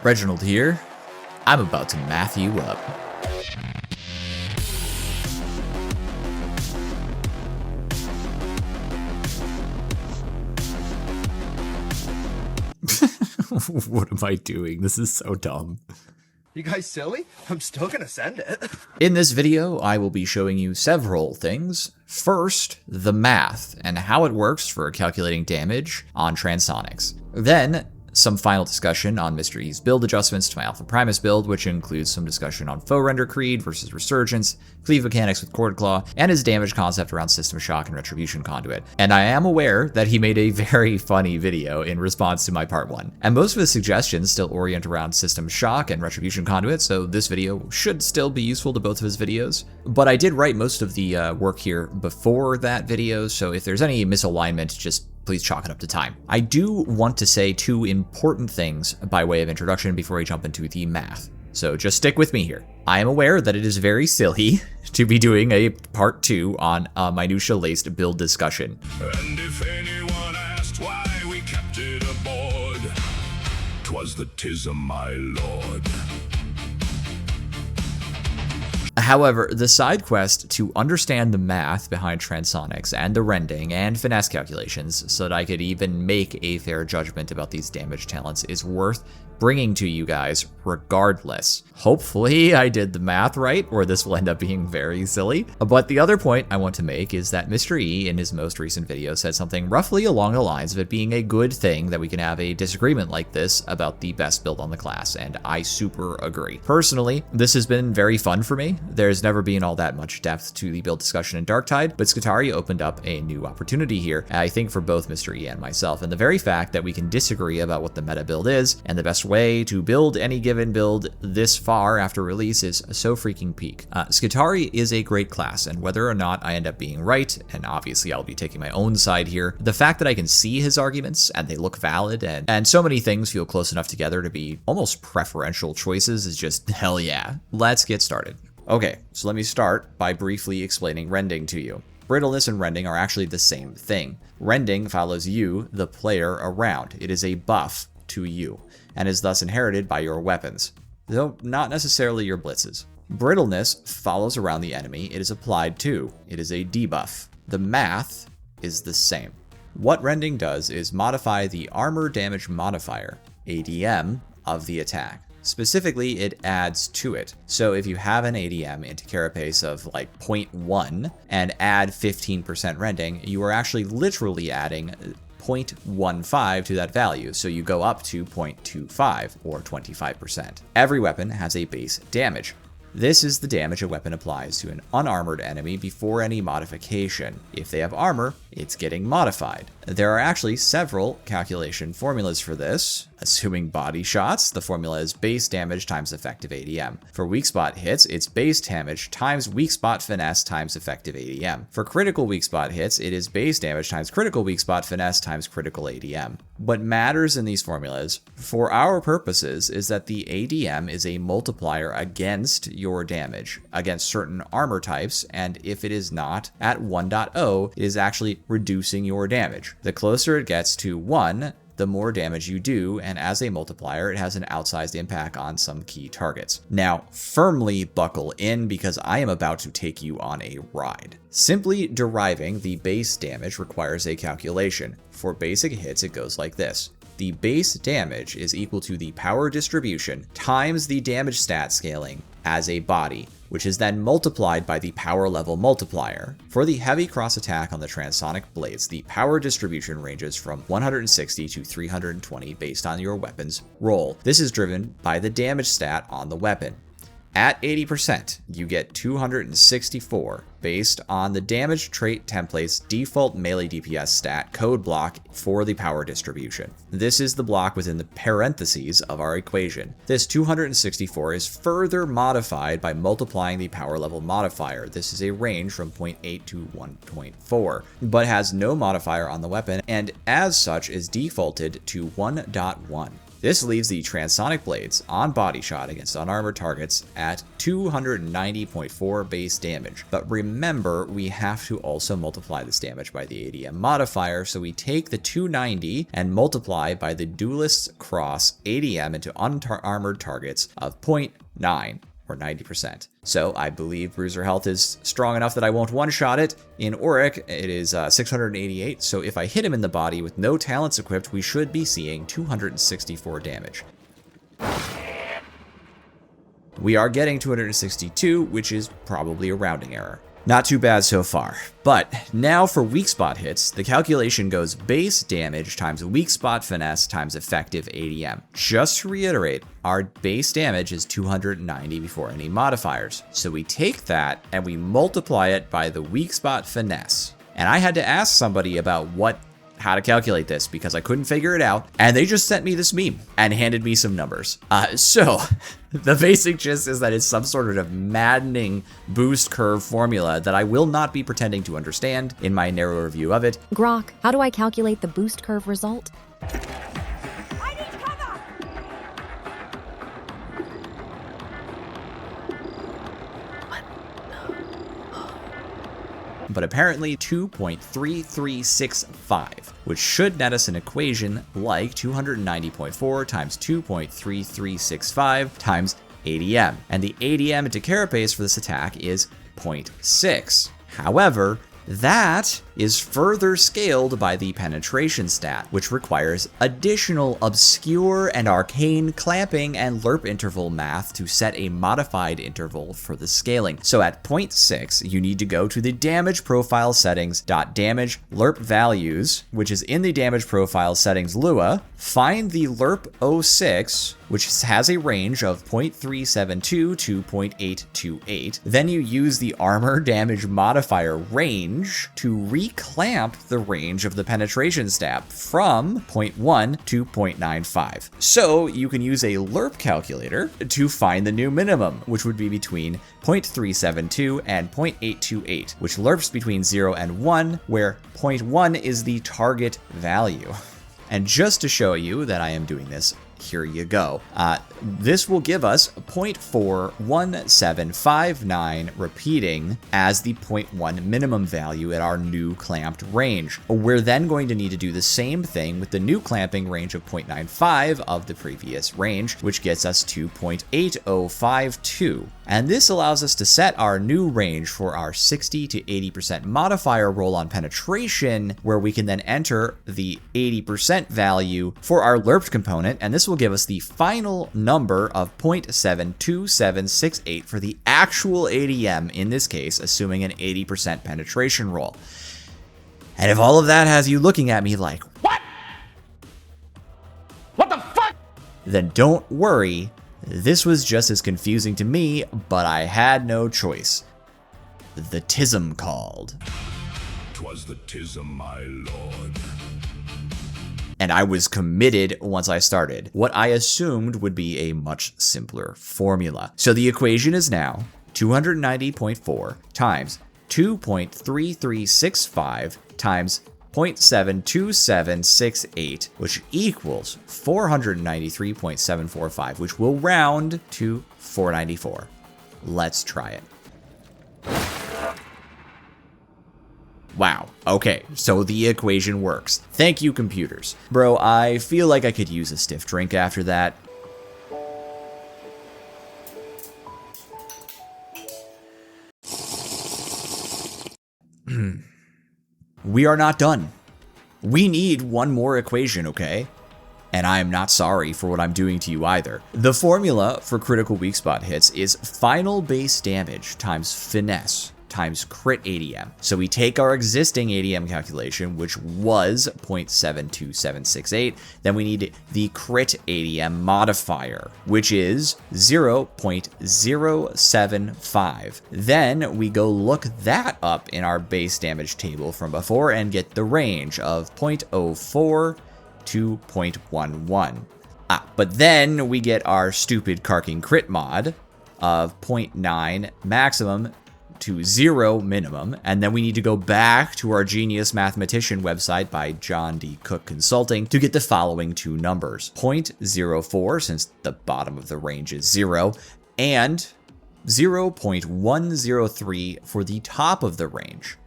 Reginald here. I'm about to math you up. What am I doing? This is so dumb. You guys silly? I'm still gonna send it. In this video, I will be showing you several things. First, the math and how it works for calculating damage on transonics. Then, some final discussion on Mr. E's build adjustments to my Alpha Primus build, which includes some discussion on Foe Render Creed versus Resurgence, Cleave mechanics with Cord Claw, and his damage concept around System Shock and Retribution Conduit. And I am aware that he made a very funny video in response to my part 1. And most of his suggestions still orient around System Shock and Retribution Conduit, so this video should still be useful to both of his videos. But I did write most of the work here before that video, so if there's any misalignment, just please chalk it up to time. I do want to say two important things by way of introduction before I jump into the math. So just stick with me here. I am aware that it is very silly to be doing a part 2 on a minutia-laced build discussion. And if anyone asked why we kept it aboard, 'twas the 'tis of my lord. However, the side quest to understand the math behind transonics and the rending and finesse calculations so that I could even make a fair judgment about these damage talents is worth bringing to you guys regardless. Hopefully I did the math right, or this will end up being very silly. But the other point I want to make is that Mr. E in his most recent video said something roughly along the lines of it being a good thing that we can have a disagreement like this about the best build on the class, and I super agree. Personally, this has been very fun for me. There's never been all that much depth to the build discussion in Darktide, but Skitarii opened up a new opportunity here, I think for both Mr. E and myself, and the very fact that we can disagree about what the meta build is and the best way to build any given build this far after release is so freaking peak. Skitarii is a great class, and whether or not I end up being right, and obviously I'll be taking my own side here, the fact that I can see his arguments and they look valid and so many things feel close enough together to be almost preferential choices is just hell yeah. Let's get started. Okay, so let me start by briefly explaining rending to you. Brittleness and rending are actually the same thing. Rending follows you, the player, around. It is a buff to you, and is thus inherited by your weapons, though not necessarily your blitzes. Brittleness follows around the enemy it is applied to. It is a debuff. The math is the same. What rending does is modify the armor damage modifier, ADM, of the attack. Specifically, it adds to it. So if you have an ADM into carapace of like 0.1 and add 15% rending, you are actually literally adding 0.15 to that value, so you go up to 0.25 or 25%. Every weapon has a base damage. This is the damage a weapon applies to an unarmored enemy before any modification. If they have armor, it's getting modified. There are actually several calculation formulas for this. Assuming body shots, the formula is base damage times effective ADM. For weak spot hits, it's base damage times weak spot finesse times effective ADM. For critical weak spot hits, it is base damage times critical weak spot finesse times critical ADM. What matters in these formulas, for our purposes, is that the ADM is a multiplier against your damage, against certain armor types, and if it is not, at 1.0, it is actually reducing your damage. The closer it gets to 1, the more damage you do, and as a multiplier, it has an outsized impact on some key targets. Now, firmly buckle in because I am about to take you on a ride. Simply deriving the base damage requires a calculation. For basic hits, it goes like this. The base damage is equal to the power distribution times the damage stat scaling as a body, which is then multiplied by the power level multiplier. For the heavy cross attack on the transonic blades, the power distribution ranges from 160 to 320 based on your weapon's roll. This is driven by the damage stat on the weapon. At 80%, you get 264 based on the damage trait template's default melee DPS stat code block for the power distribution. This is the block within the parentheses of our equation. This 264 is further modified by multiplying the power level modifier. This is a range from 0.8 to 1.4, but has no modifier on the weapon, and as such is defaulted to 1.1. This leaves the transonic blades on body shot against unarmored targets at 290.4 base damage. But remember, we have to also multiply this damage by the ADM modifier, so we take the 290 and multiply by the Duelist's Cross ADM into unarmored targets of 0.9. or 90%. So I believe Bruiser Health is strong enough that I won't one-shot it. In Auric, it is 688, so if I hit him in the body with no talents equipped, we should be seeing 264 damage. We are getting 262, which is probably a rounding error. Not too bad so far. But now for weak spot hits, the calculation goes base damage times weak spot finesse times effective ADM. Just to reiterate, our base damage is 290 before any modifiers. So we take that and we multiply it by the weak spot finesse. And I had to ask somebody about how to calculate this because I couldn't figure it out, and they just sent me this meme and handed me some numbers. So the basic gist is that it's some sort of maddening boost curve formula that I will not be pretending to understand in my narrow review of it. Grok, how do I calculate the boost curve result? But apparently 2.3365, which should net us an equation like 290.4 times 2.3365 times ADM. And the ADM into carapace for this attack is 0.6. However, that is further scaled by the penetration stat, which requires additional obscure and arcane clamping and lerp interval math to set a modified interval for the scaling. So at 0.6, you need to go to the damage profile settings .damage lerp values, which is in the damage profile settings Lua, find the lerp 06, which has a range of 0.372 to 0.828. Then you use the armor damage modifier range to reclamp the range of the penetration stat from 0.1 to 0.95. So you can use a lerp calculator to find the new minimum, which would be between 0.372 and 0.828, which lerps between 0 and 1, where 0.1 is the target value. And just to show you that I am doing this, here you go. This will give us 0.41759 repeating as the 0.1 minimum value at our new clamped range. We're then going to need to do the same thing with the new clamping range of 0.95 of the previous range, which gets us to 0.8052. And this allows us to set our new range for our 60 to 80% modifier roll on penetration, where we can then enter the 80% value for our lerped component, and this will give us the final number of 0.72768 for the actual ADM in this case, assuming an 80% penetration roll. And if all of that has you looking at me like, what? What the fuck? Then don't worry, this was just as confusing to me, but I had no choice. The Tism called. 'Twas the Tism, my lord. And I was committed once I started what I assumed would be a much simpler formula. So the equation is now 290.4 times 2.3365 times 0.72768, which equals 493.745, which will round to 494. Let's try it. Wow, okay, so the equation works. Thank you, computers. Bro, I feel like I could use a stiff drink after that. We are not done. We need one more equation, okay? And I am not sorry for what I'm doing to you either. The formula for critical weak spot hits is final base damage times finesse times crit ADM. So we take our existing ADM calculation, which was 0.72768, then we need the crit ADM modifier, which is 0.075. Then we go look that up in our base damage table from before and get the range of 0.04 to 0.11. But then we get our stupid Karking crit mod of 0.9 maximum to 0 minimum, and then we need to go back to our Genius Mathematician website by John D. Cook Consulting to get the following two numbers: 0.04, since the bottom of the range is 0, and 0.103 for the top of the range.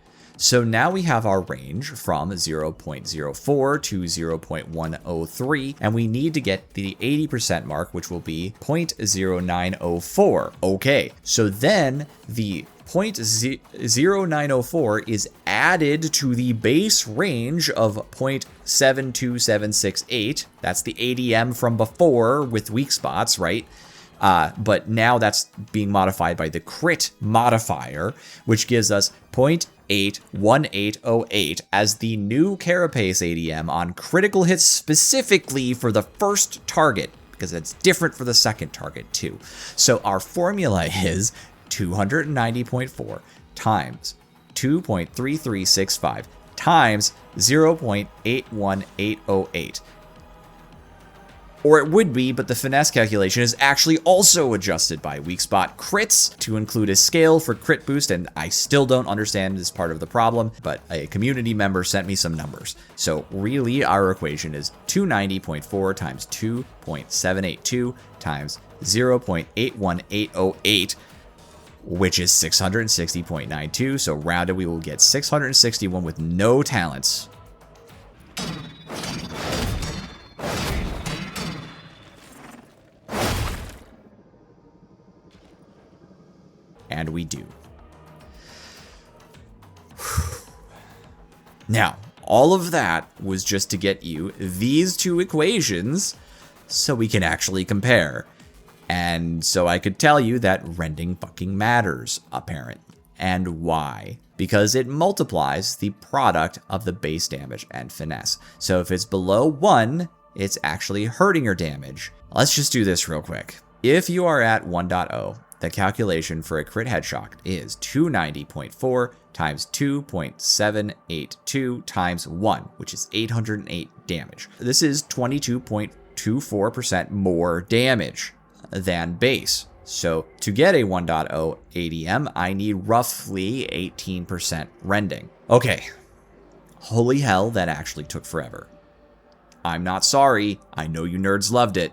So now we have our range from 0.04 to 0.103, and we need to get the 80% mark, which will be 0.0904. Okay, so then the 0.0904 is added to the base range of 0.72768. That's the ADM from before with weak spots, right? But now that's being modified by the crit modifier, which gives us 0.81808 as the new Carapace ADM on critical hits specifically for the first target, because it's different for the second target too. So our formula is 290.4 times 2.3365 times 0.81808. Or it would be, but the finesse calculation is actually also adjusted by weak spot crits to include a scale for crit boost, and I still don't understand this part of the problem, but a community member sent me some numbers. So really our equation is 290.4 times 2.782 times 0.81808, which is 660.92. So rounded, we will get 661 with no talents. And we do. Now, all of that was just to get you these two equations so we can actually compare. And so I could tell you that rending fucking matters, apparently. And why? Because it multiplies the product of the base damage and finesse. So if it's below 1, it's actually hurting your damage. Let's just do this real quick. If you are at 1.0, the calculation for a crit headshot is 290.4 times 2.782 times 1, which is 808 damage. This is 22.24% more damage than base. So to get a 1.0 ADM, I need roughly 18% rending. Okay, holy hell, that actually took forever. I'm not sorry, I know you nerds loved it.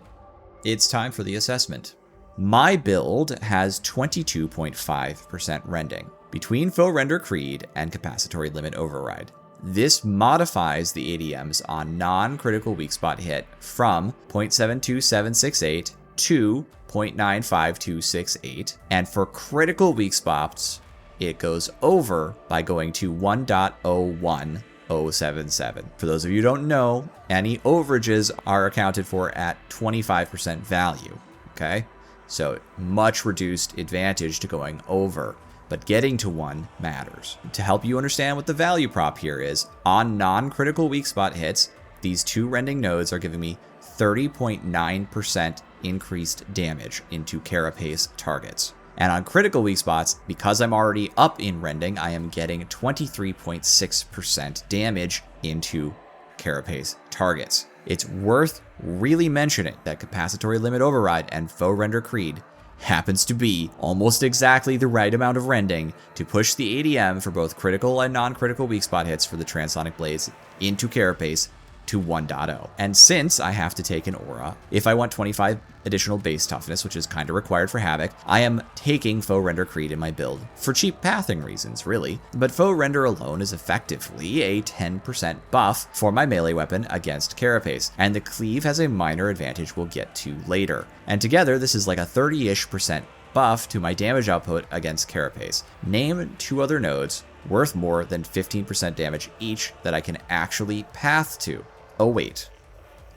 It's time for the assessment. My build has 22.5% rending between Foe Render Creed and Capacitory Limit Override. This modifies the ADMs on non-critical weak spot hit from 0.72768 to 0.95268, and for critical weak spots, it goes over by going to 1.01077. For those of you who don't know, any overages are accounted for at 25% value, okay? So much reduced advantage to going over, but getting to 1 matters. To help you understand what the value prop here is, on non-critical weak spot hits, these two rending nodes are giving me 30.9% increased damage into Carapace targets. And on critical weak spots, because I'm already up in rending, I am getting 23.6% damage into Carapace targets. It's worth really mentioning that Capacitory Limit Override and Foe Render Creed happens to be almost exactly the right amount of rending to push the ADM for both critical and non-critical weak spot hits for the Transonic Blades into Carapace to 1.0. And since I have to take an aura, if I want 25 additional base toughness, which is kind of required for Havoc, I am taking Foe Render Creed in my build for cheap pathing reasons, really. But Foe Render alone is effectively a 10% buff for my melee weapon against Carapace, and the Cleave has a minor advantage we'll get to later. And together, this is like a 30-ish% buff to my damage output against Carapace. Name 2 other nodes worth more than 15% damage each that I can actually path to. Oh wait,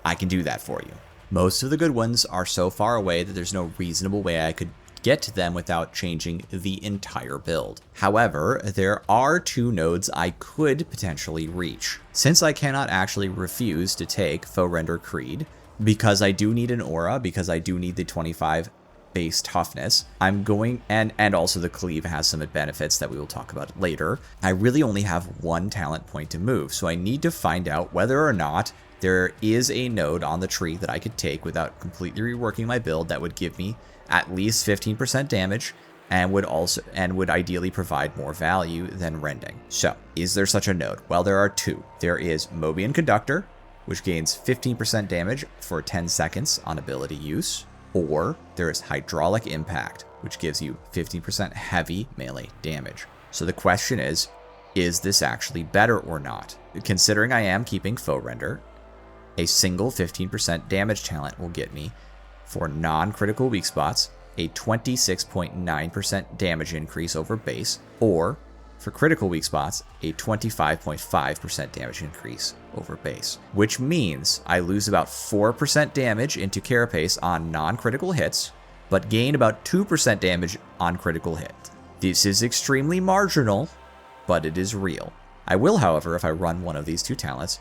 I can do that for you. Most of the good ones are so far away that there's no reasonable way I could get to them without changing the entire build. However, there are 2 nodes I could potentially reach. Since I cannot actually refuse to take Foe Render Creed, because I do need an aura, because I do need the 25 base toughness, I'm going, and also the Cleave has some benefits that we will talk about later. I really only have 1 talent point to move, so I need to find out whether or not there is a node on the tree that I could take without completely reworking my build that would give me at least 15% damage and would ideally provide more value than Rending. So, is there such a node? Well, there are two. There is Mobian Conductor, which gains 15% damage for 10 seconds on ability use, or there is Hydraulic Impact, which gives you 15% heavy melee damage. So the question is this actually better or not? Considering I am keeping Foe Render, a single 15% damage talent will get me, for non-critical weak spots, a 26.9% damage increase over base, or for critical weak spots, a 25.5% damage increase over base, which means I lose about 4% damage into carapace on non-critical hits, but gain about 2% damage on critical hit. This is extremely marginal, but it is real. I will, however, if I run one of these two talents,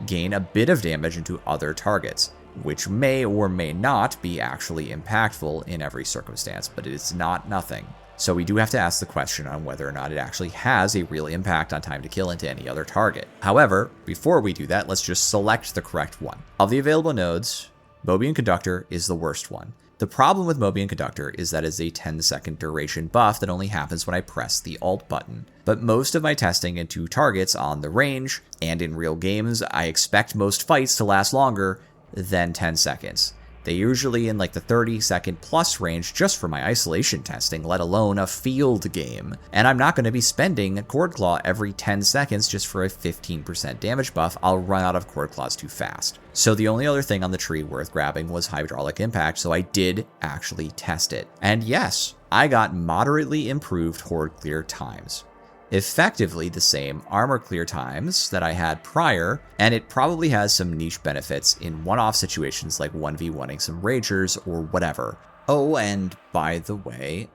gain a bit of damage into other targets, which may or may not be actually impactful in every circumstance, but it is not nothing. So we do have to ask the question on whether or not it actually has a real impact on time to kill into any other target. However, before we do that, let's just select the correct one. Of the available nodes, Mobian Conductor is the worst one. The problem with Mobian Conductor is that it's a 10-second duration buff that only happens when I press the Alt button. But most of my testing into targets on the range and in real games, I expect most fights to last longer than 10 seconds. They usually in like the 30-second plus range just for my isolation testing, let alone a field game. And I'm not going to be spending Cord Claw every 10 seconds just for a 15% damage buff. I'll run out of Cord Claws too fast. So the only other thing on the tree worth grabbing was Hydraulic Impact, so I did actually test it. And yes, I got moderately improved horde clear times. Effectively the same armor clear times that I had prior, and it probably has some niche benefits in one-off situations like 1v1ing some ragers or whatever. Oh, and by the way,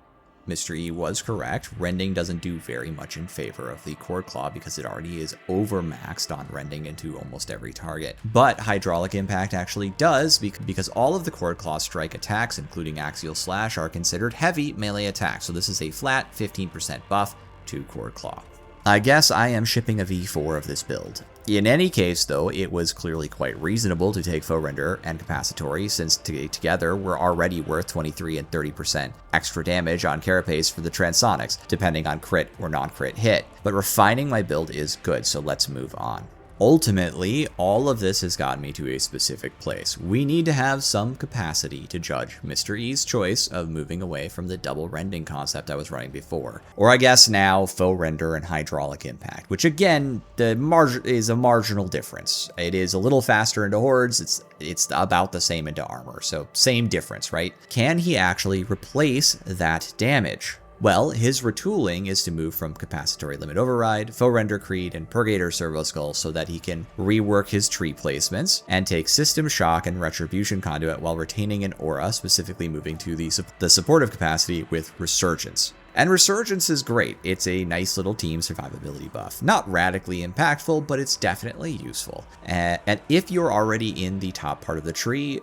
Mr. E was correct. Rending doesn't do very much in favor of the Cord Claw because it already is overmaxed on rending into almost every target. But Hydraulic Impact actually does because all of the Cord Claw strike attacks, including Axial Slash, are considered heavy melee attacks. So this is a flat 15% buff to Cord Claw. I guess I am shipping a V4 of this build. In any case, though, it was clearly quite reasonable to take Foe Render and Capacitory, since together we're already worth 23 and 30% extra damage on Carapace for the Transonics, depending on crit or non-crit hit. But refining my build is good, so let's move on. Ultimately, all of this has gotten me to a specific place. We need to have some capacity to judge Mr. E's choice of moving away from the double rending concept I was running before. Or I guess now Foe Render and Hydraulic Impact, which again, is a marginal difference. It is a little faster into hordes, it's about the same into armor, so same difference, right? Can he actually replace that damage? Well, his retooling is to move from Capacitory Limit Override, Foe Render Creed, and Purgator Servo Skull so that he can rework his tree placements and take System Shock and Retribution Conduit while retaining an aura, specifically moving to the supportive capacity with Resurgence. And Resurgence is great. It's a nice little team survivability buff. Not radically impactful, but it's definitely useful. And if you're already in the top part of the tree,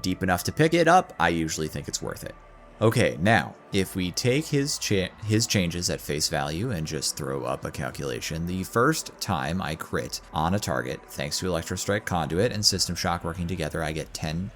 deep enough to pick it up, I usually think it's worth it. Okay, now, if we take his changes at face value and just throw up a calculation, the first time I crit on a target, thanks to Electrostrike Conduit and System Shock working together, I get 10%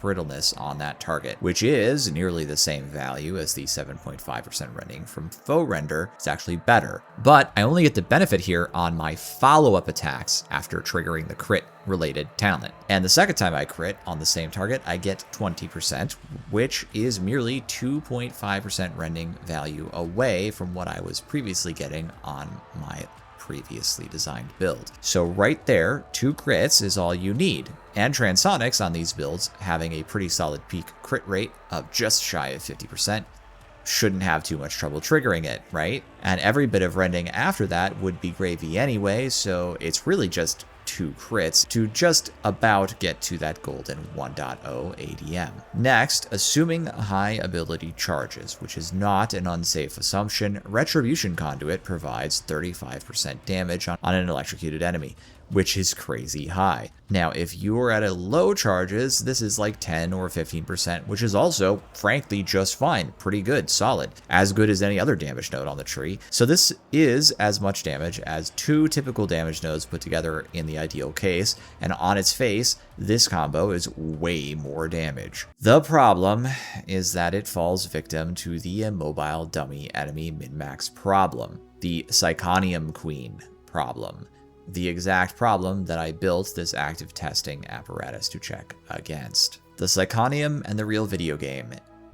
brittleness on that target, which is nearly the same value as the 7.5% rending from Foe Render. It's actually better, but I only get the benefit here on my follow-up attacks after triggering the crit related talent. And the second time I crit on the same target, I get 20%, which is merely 2.5% rending value away from what I was previously getting on my previously designed build. So right there, 2 crits is all you need. And Transonics on these builds, having a pretty solid peak crit rate of just shy of 50%, shouldn't have too much trouble triggering it, right? And every bit of rending after that would be gravy anyway, so it's really just 2 crits to just about get to that golden 1.0 ADM. Next, assuming high ability charges, which is not an unsafe assumption, Retribution Conduit provides 35% damage on an electrocuted enemy, which is crazy high. Now, if you're at a low charges, this is like 10 or 15%, which is also, frankly, just fine. Pretty good, solid. As good as any other damage node on the tree. So this is as much damage as 2 typical damage nodes put together in the ideal case, and on its face, this combo is way more damage. The problem is that it falls victim to the immobile dummy enemy min-max problem, the Psychonium Queen problem. The exact problem that I built this active testing apparatus to check against. The Psychonium and the real video game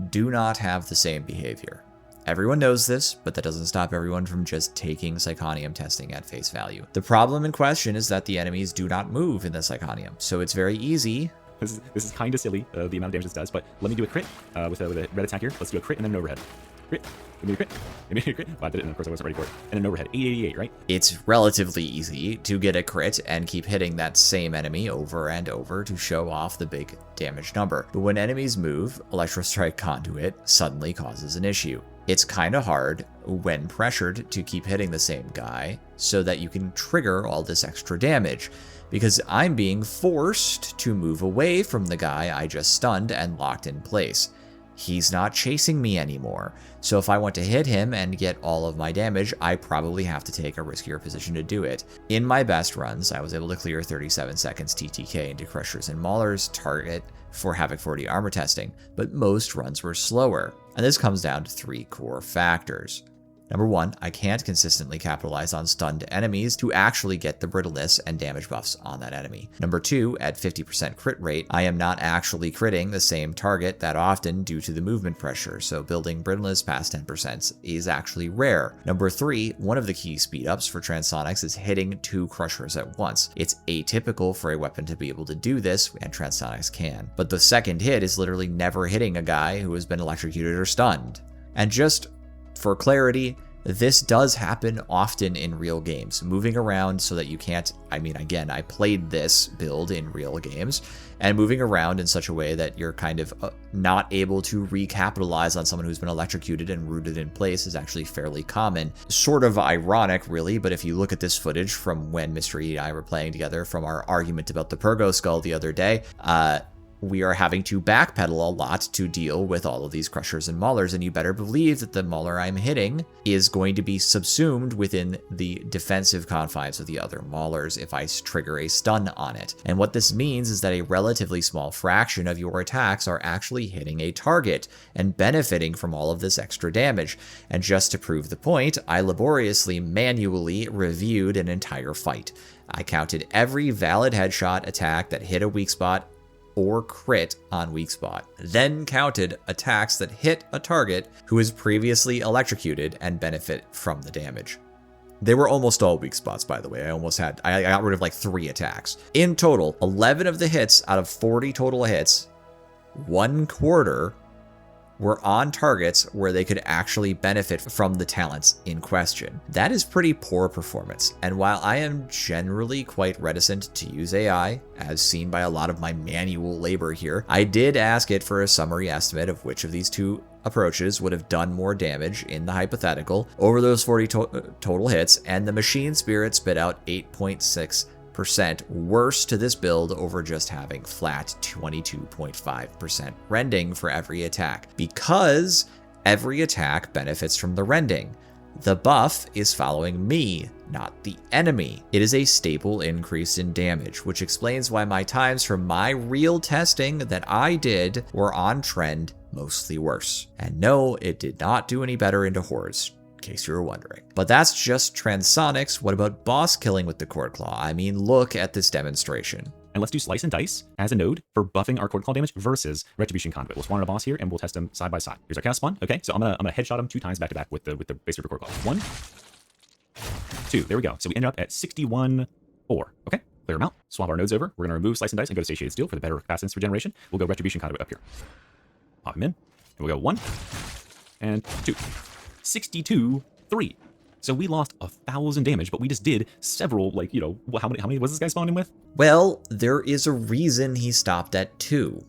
do not have the same behavior. Everyone knows this, but that doesn't stop everyone from just taking Psychonium testing at face value. The problem in question is that the enemies do not move in the Psychonium, so it's very easy. This is kind of silly, the amount of damage this does, but let me do a crit with a red attack here. Let's do a crit and then an overhead. Crit. Give me a crit. Give me a crit. Well, I did it, and of course I wasn't ready for it. And an overhead. 888, right? It's relatively easy to get a crit and keep hitting that same enemy over and over to show off the big damage number. But when enemies move, Electrostrike Conduit suddenly causes an issue. It's kind of hard when pressured to keep hitting the same guy so that you can trigger all this extra damage, because I'm being forced to move away from the guy I just stunned and locked in place. He's not chasing me anymore, so if I want to hit him and get all of my damage, I probably have to take a riskier position to do it. In my best runs, I was able to clear 37 seconds TTK into Crushers and Maulers target for Havoc 40 armor testing, but most runs were slower, and this comes down to 3 core factors. Number 1, I can't consistently capitalize on stunned enemies to actually get the brittleness and damage buffs on that enemy. Number 2, at 50% crit rate, I am not actually critting the same target that often due to the movement pressure, so building brittleness past 10% is actually rare. Number 3, one of the key speedups for Transonics is hitting 2 Crushers at once. It's atypical for a weapon to be able to do this, and Transonics can. But the second hit is literally never hitting a guy who has been electrocuted or stunned. And just for clarity, this does happen often in real games, moving around so that you can't, again, I played this build in real games, and moving around in such a way that you're kind of not able to recapitalize on someone who's been electrocuted and rooted in place is actually fairly common. Sort of ironic, really, but if you look at this footage from when Mystery and I were playing together from our argument about the Purgo Skull the other day, we are having to backpedal a lot to deal with all of these Crushers and Maulers, and you better believe that the Mauler I'm hitting is going to be subsumed within the defensive confines of the other Maulers if I trigger a stun on it. And what this means is that a relatively small fraction of your attacks are actually hitting a target and benefiting from all of this extra damage. And just to prove the point, I laboriously manually reviewed an entire fight. I counted every valid headshot attack that hit a weak spot or crit on weak spot, then counted attacks that hit a target who is previously electrocuted and benefit from the damage. They were almost all weak spots, by the way. I got rid of like 3 attacks. In total, 11 of the hits out of 40 total hits, 1/4 were on targets where they could actually benefit from the talents in question. That is pretty poor performance, and while I am generally quite reticent to use AI, as seen by a lot of my manual labor here, I did ask it for a summary estimate of which of these 2 approaches would have done more damage in the hypothetical over those 40 total hits, and the Machine Spirit spit out 8.6% worse to this build over just having flat 22.5% rending for every attack, because every attack benefits from the rending. The buff is following me, not the enemy. It is a stable increase in damage, which explains why my times from my real testing that I did were on trend mostly worse. And no, it did not do any better into hordes, in case you were wondering. But that's just Transonics. What about boss killing with the Cord Claw? Look at this demonstration. And let's do Slice and Dice as a node for buffing our Cord Claw damage versus Retribution Conduit. We'll spawn on a boss here and we'll test them side by side. Here's our chaos spawn. Okay, so I'm gonna headshot him 2 times back to back with the base Reaper Cord Claw. 1, 2. There we go. So we end up at 61.4. Okay, clear them out. Swap our nodes over. We're gonna remove Slice and Dice and go to Satiated Steel for the better capacitance regeneration. We'll go Retribution Conduit up here. Pop him in. And we'll go 1 and 2. 62.3. So we lost 1,000 damage, but we just did several, how many was this guy spawned in with? Well, there is a reason he stopped at 2.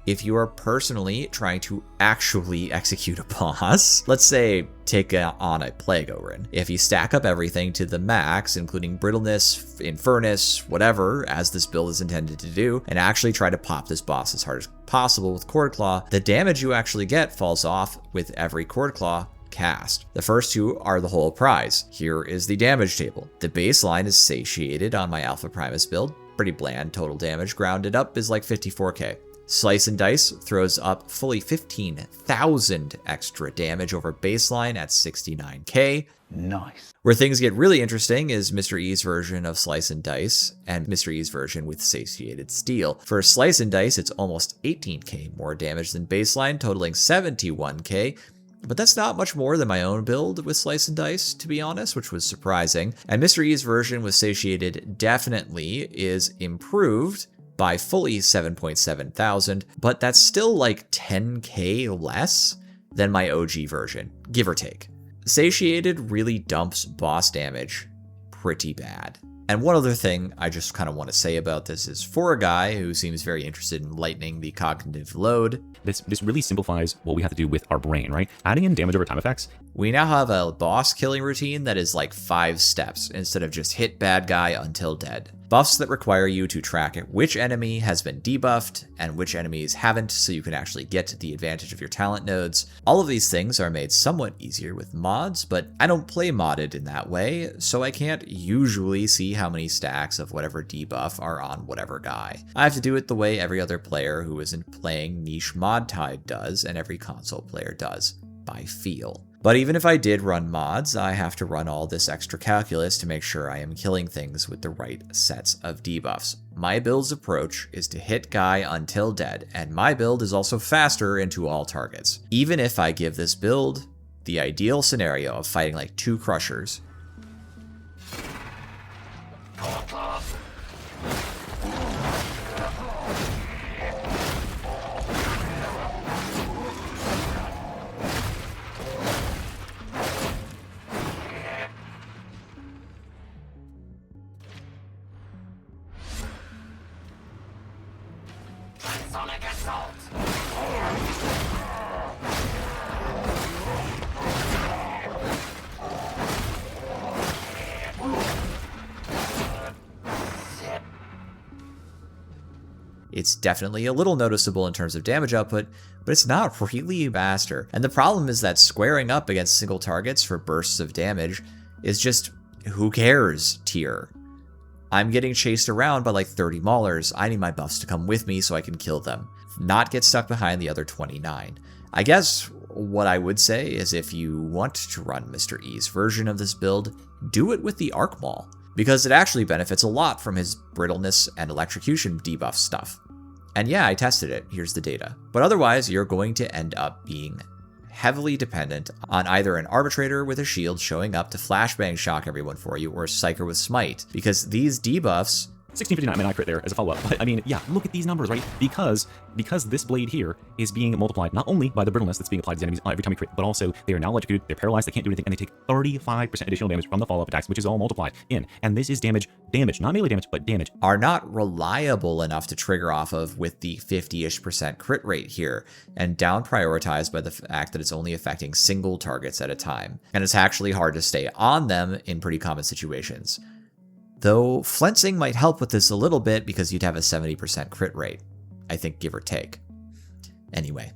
if you are personally trying to actually execute a boss, let's say take on a Plague Orin. If you stack up everything to the max, including Brittleness, Infernus, whatever, as this build is intended to do, and actually try to pop this boss as hard as possible with Cord Claw, the damage you actually get falls off with every Cord Claw cast. The first two are the whole prize. Here is the damage table. The baseline is satiated on my Alpha Primus build. Pretty bland total damage. Grounded up is like 54k. Slice and Dice throws up fully 15,000 extra damage over baseline at 69k. Nice. Where things get really interesting is Mr. E's version of Slice and Dice and Mr. E's version with Satiated Steel. For Slice and Dice, it's almost 18k more damage than baseline, totaling 71k. But that's not much more than my own build with Slice and Dice, to be honest, which was surprising. And Mr. E's version with Satiated definitely is improved by fully 7.7 thousand, but that's still like 10k less than my OG version, give or take. Satiated really dumps boss damage pretty bad. And one other thing I just kind of want to say about this is, for a guy who seems very interested in lightening the cognitive load, This really simplifies what we have to do with our brain, right? Adding in damage over time effects. we now have a boss killing routine that is like 5 steps instead of just hit bad guy until dead. Buffs that require you to track which enemy has been debuffed and which enemies haven't, so you can actually get the advantage of your talent nodes. All of these things are made somewhat easier with mods, but I don't play modded in that way, so I can't usually see how many stacks of whatever debuff are on whatever guy. I have to do it the way every other player who isn't playing niche Modtide does, and every console player does, by feel. But even if I did run mods, I have to run all this extra calculus to make sure I am killing things with the right sets of debuffs. My build's approach is to hit guy until dead, and my build is also faster into all targets. Even if I give this build the ideal scenario of fighting like 2 crushers, it's definitely a little noticeable in terms of damage output, but it's not really faster. And the problem is that squaring up against single targets for bursts of damage is just, who cares tier. I'm getting chased around by like 30 maulers. I need my buffs to come with me so I can kill them, not get stuck behind the other 29. I guess what I would say is, if you want to run Mr. E's version of this build, do it with the Arc Maul, because it actually benefits a lot from his brittleness and electrocution debuff stuff. And yeah, I tested it, here's the data. But otherwise, you're going to end up being heavily dependent on either an Arbitrator with a shield showing up to flashbang shock everyone for you, or a Psyker with Smite, because these debuffs... 1659, I mean, I crit there as a follow-up. But I mean, yeah, look at these numbers, right? Because this blade here is being multiplied not only by the brittleness that's being applied to enemies every time we crit, but also they are now electrocuted, they're paralyzed, they can't do anything, and they take 35% additional damage from the follow-up attacks, which is all multiplied in. And this is damage, not melee damage, but damage. Are not reliable enough to trigger off of with the 50-ish% crit rate here, and down prioritized by the fact that it's only affecting single targets at a time. And it's actually hard to stay on them in pretty common situations. Though flensing might help with this a little bit because you'd have a 70% crit rate, I think, give or take. Anyway,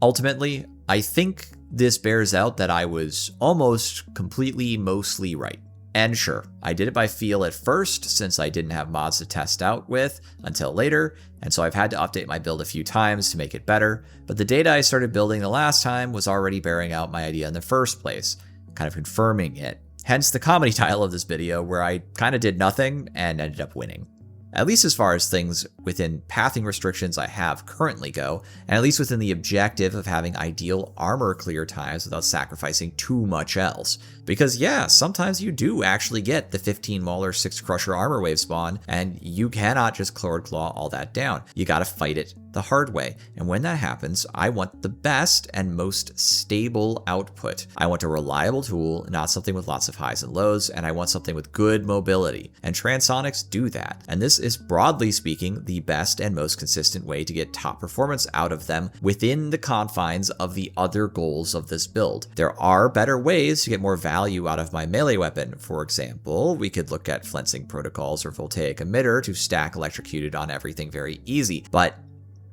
ultimately, I think this bears out that I was almost completely mostly right. And sure, I did it by feel at first, since I didn't have mods to test out with until later, and so I've had to update my build a few times to make it better, but the data I started building the last time was already bearing out my idea in the first place, kind of confirming it. Hence the comedy title of this video, where I kind of did nothing and ended up winning. At least as far as things within pathing restrictions I have currently go, and at least within the objective of having ideal armor clear times without sacrificing too much else. Because yeah, sometimes you do actually get the 15 Mauler 6 Crusher armor wave spawn, and you cannot just Claw all that down. You gotta fight it the hard way. And when that happens, I want the best and most stable output. I want a reliable tool, not something with lots of highs and lows, and I want something with good mobility. And transonics do that. And this is, broadly speaking, the best and most consistent way to get top performance out of them within the confines of the other goals of this build. There are better ways to get more value out of my melee weapon. For example, we could look at flensing protocols or voltaic emitter to stack electrocuted on everything very easy, but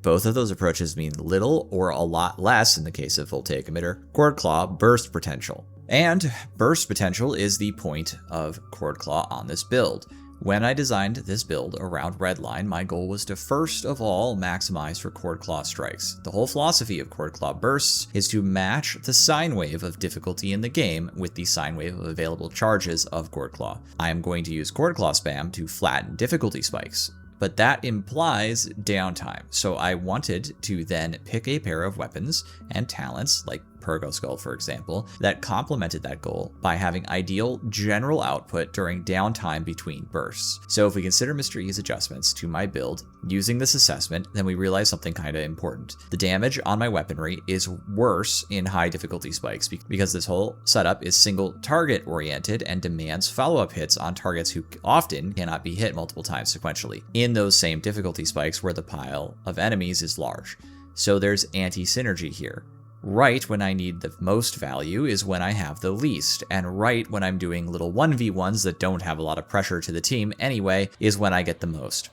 both of those approaches mean little or a lot less, in the case of voltaic emitter, Cord Claw burst potential. And burst potential is the point of Cord Claw on this build. When I designed this build around Redline, my goal was to first of all maximize for Cord Claw strikes. The whole philosophy of Cord Claw bursts is to match the sine wave of difficulty in the game with the sine wave of available charges of Cord Claw. I am going to use Cord Claw spam to flatten difficulty spikes, but that implies downtime. So I wanted to then pick a pair of weapons and talents, like Purgo Skull, for example, that complemented that goal by having ideal general output during downtime between bursts. So if we consider Mr. E's adjustments to my build using this assessment, then we realize something kind of important. The damage on my weaponry is worse in high difficulty spikes because this whole setup is single target oriented and demands follow-up hits on targets who often cannot be hit multiple times sequentially in those same difficulty spikes where the pile of enemies is large. So there's anti-synergy here. Right when I need the most value is when I have the least, and right when I'm doing little 1v1s that don't have a lot of pressure to the team anyway is when I get the most,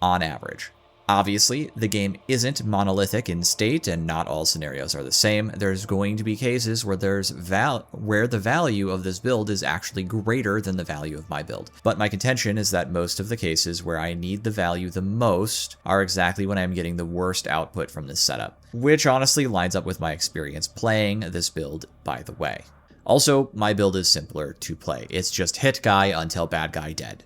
on average. Obviously, the game isn't monolithic in state and not all scenarios are the same. There's going to be cases where where the value of this build is actually greater than the value of my build. But my contention is that most of the cases where I need the value the most are exactly when I'm getting the worst output from this setup, which honestly lines up with my experience playing this build, by the way. Also, my build is simpler to play. It's just hit guy until bad guy dead.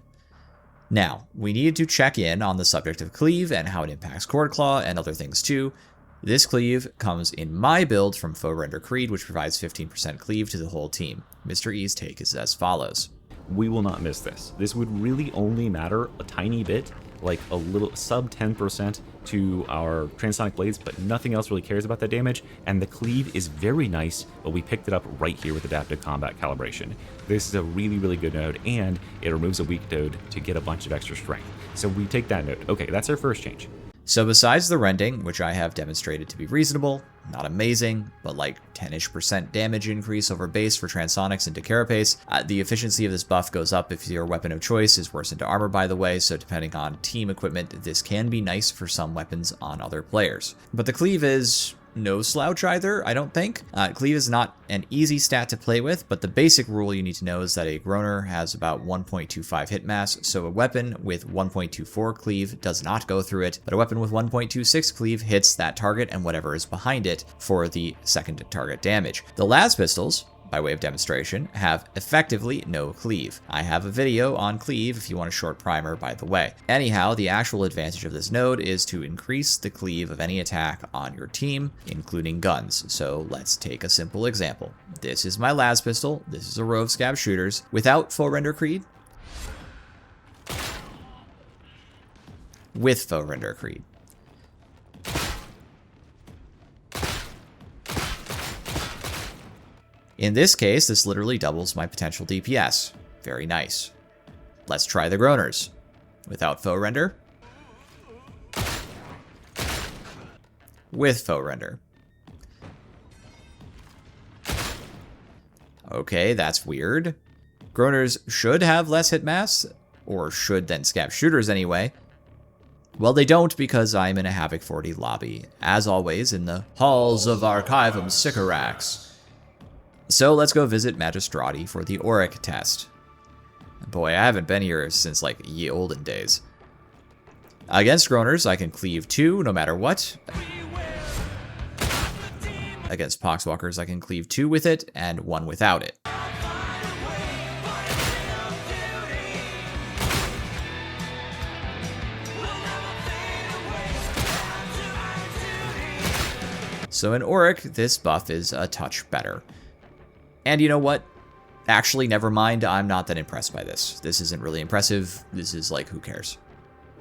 Now, we needed to check in on the subject of Cleave and how it impacts Cord Claw and other things too. This Cleave comes in my build from Foe Render Creed, which provides 15% Cleave to the whole team. Mr. E's take is as follows. We will not miss this. This would really only matter a tiny bit, like a little sub 10% to our transonic blades, but nothing else really cares about that damage, and the Cleave is very nice, but we picked it up right here with adaptive combat calibration. This is a really, really good node, and it removes a weak node to get a bunch of extra strength. So we take that node. Okay, that's our first change. So besides the rending, which I have demonstrated to be reasonable, not amazing, but like 10-ish% damage increase over base for transonics into carapace, the efficiency of this buff goes up if your weapon of choice is worse into armor, by the way, so depending on team equipment, this can be nice for some weapons on other players. But the Cleave is no slouch either, I don't think. Cleave is not an easy stat to play with, but the basic rule you need to know is that a Groaner has about 1.25 hit mass, so a weapon with 1.24 Cleave does not go through it, but a weapon with 1.26 Cleave hits that target and whatever is behind it for the second target damage. The las pistols, by way of demonstration, have effectively no Cleave. I have a video on Cleave if you want a short primer, by the way. Anyhow, the actual advantage of this node is to increase the Cleave of any attack on your team, including guns. So let's take a simple example. This is my las pistol. This is a row of scab shooters. Without Foe Render Creed. With Foe Render Creed. In this case, this literally doubles my potential DPS. Very nice. Let's try the Groaners. Without Foe Render. With Foe Render. Okay, that's weird. Groaners should have less hit mass, or should than Scab Shooters anyway. Well, they don't because I'm in a Havoc 40 lobby, as always in the halls of Archivum Sycorax. So let's go visit Magistrati for the Auric test. Boy, I haven't been here since like ye olden days. Against Groaners, I can cleave 2 no matter what. Against Poxwalkers, I can cleave 2 with it and 1 without it. So in Auric, this buff is a touch better. And you know what? Actually, never mind, I'm not that impressed by this. This isn't really impressive. This is like, who cares?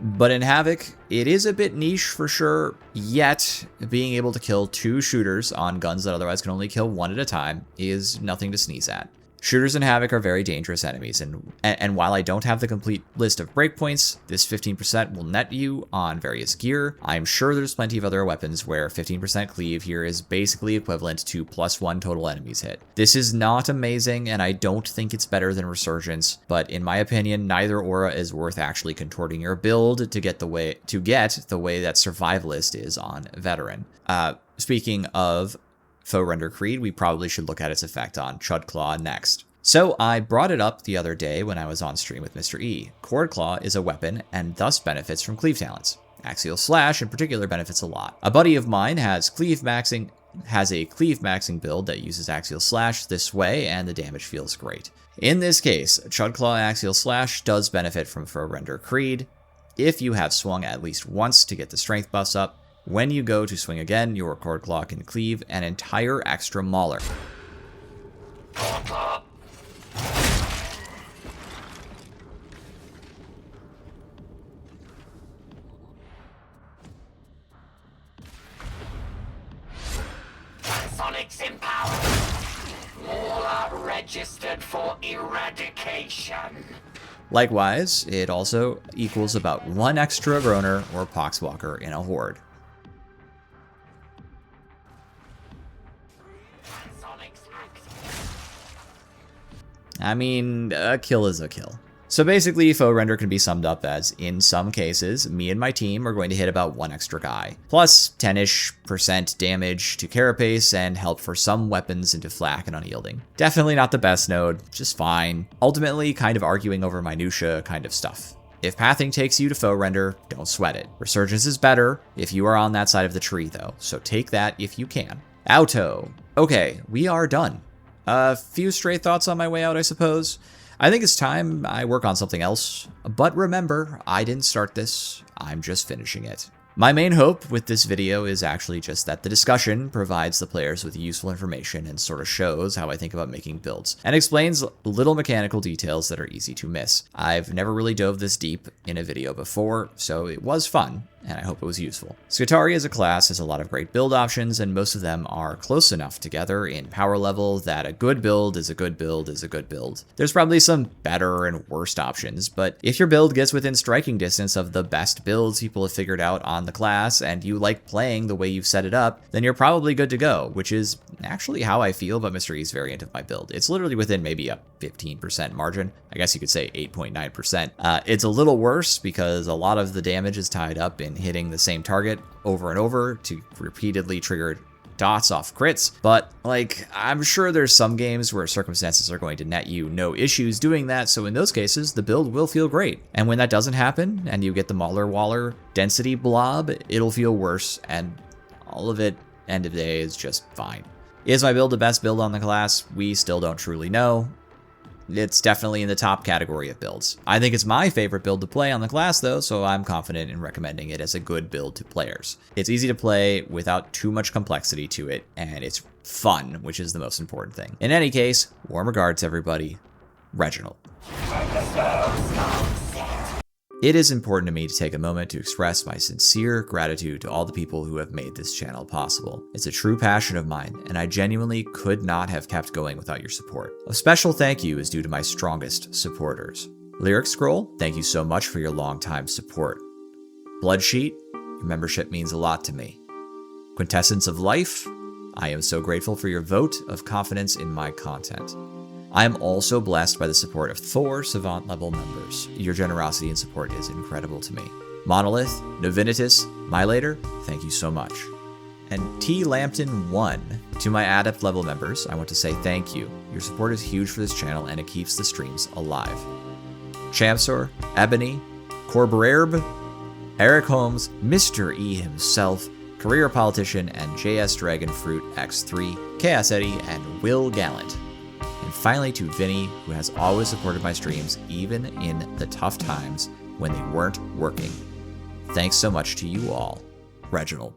But in Havoc, it is a bit niche for sure, yet being able to kill 2 shooters on guns that otherwise can only kill 1 at a time is nothing to sneeze at. Shooters in Havoc are very dangerous enemies, and while I don't have the complete list of breakpoints, this 15% will net you on various gear. I'm sure there's plenty of other weapons where 15% cleave here is basically equivalent to +1 total enemies hit. This is not amazing, and I don't think it's better than Resurgence, but in my opinion, neither aura is worth actually contorting your build to get the way that Survivalist is on Veteran. Speaking of Foe Render Creed, we probably should look at its effect on Chud Claw next. So I brought it up the other day when I was on stream with Mr. E. Cord Claw is a weapon and thus benefits from cleave talents. Axial Slash in particular benefits a lot. A buddy of mine has a cleave maxing build that uses Axial Slash this way, and the damage feels great. In this case, Chud Claw Axial Slash does benefit from Foe Render Creed if you have swung at least once to get the strength buffs up. When you go to swing again, your Cord Claw can cleave an entire extra mauler. Transonics in power. All are registered for eradication. Likewise, it also equals about 1 extra Groaner or Poxwalker in a horde. I mean, a kill is a kill. So basically, Foe Render can be summed up as, in some cases, me and my team are going to hit about 1 extra guy, plus 10-ish% damage to Carapace and help for some weapons into Flak and Unyielding. Definitely not the best node, just fine. Ultimately, kind of arguing over minutia kind of stuff. If pathing takes you to Foe Render, don't sweat it. Resurgence is better if you are on that side of the tree though, so take that if you can. Auto. Okay, we are done. A few stray thoughts on my way out, I suppose. I think it's time I work on something else, but remember, I didn't start this, I'm just finishing it. My main hope with this video is actually just that the discussion provides the players with useful information and sort of shows how I think about making builds, and explains little mechanical details that are easy to miss. I've never really dove this deep in a video before, so it was fun, and I hope it was useful. Skitarii as a class has a lot of great build options, and most of them are close enough together in power level that a good build is a good build is a good build. There's probably some better and worst options, but if your build gets within striking distance of the best builds people have figured out on the class, and you like playing the way you've set it up, then you're probably good to go, which is actually how I feel about Mr. E's variant of my build. It's literally within maybe a 15% margin. I guess you could say 8.9%. It's a little worse because a lot of the damage is tied up in hitting the same target over and over to repeatedly trigger dots off crits, but like, I'm sure there's some games where circumstances are going to net you no issues doing that, so in those cases, the build will feel great. And when that doesn't happen, and you get the Mauler Waller density blob, it'll feel worse, and all of it, end of the day, is just fine. Is my build the best build on the class? We still don't truly know. It's definitely in the top category of builds. I think it's my favorite build to play on the class though, so I'm confident in recommending it as a good build to players. It's easy to play without too much complexity to it, and it's fun, which is the most important thing. In any case, warm regards everybody, Reginald. It is important to me to take a moment to express my sincere gratitude to all the people who have made this channel possible. It's a true passion of mine, and I genuinely could not have kept going without your support. A special thank you is due to my strongest supporters. Lyric Scroll, thank you so much for your long-time support. Bloodsheet, your membership means a lot to me. Quintessence of Life, I am so grateful for your vote of confidence in my content. I am also blessed by the support of 4 Savant level members. Your generosity and support is incredible to me. Monolith, Novinitus, Mylater, thank you so much. And T Lampton 1. To my Adept level members, I want to say thank you. Your support is huge for this channel and it keeps the streams alive. Champsor, Ebony, Corbererb, Eric Holmes, Mr. E himself, Career Politician, and JS Dragonfruit X3, Chaos Eddie, and Will Gallant. And finally to Vinny, who has always supported my streams even in the tough times when they weren't working. Thanks so much to you all, Reginald.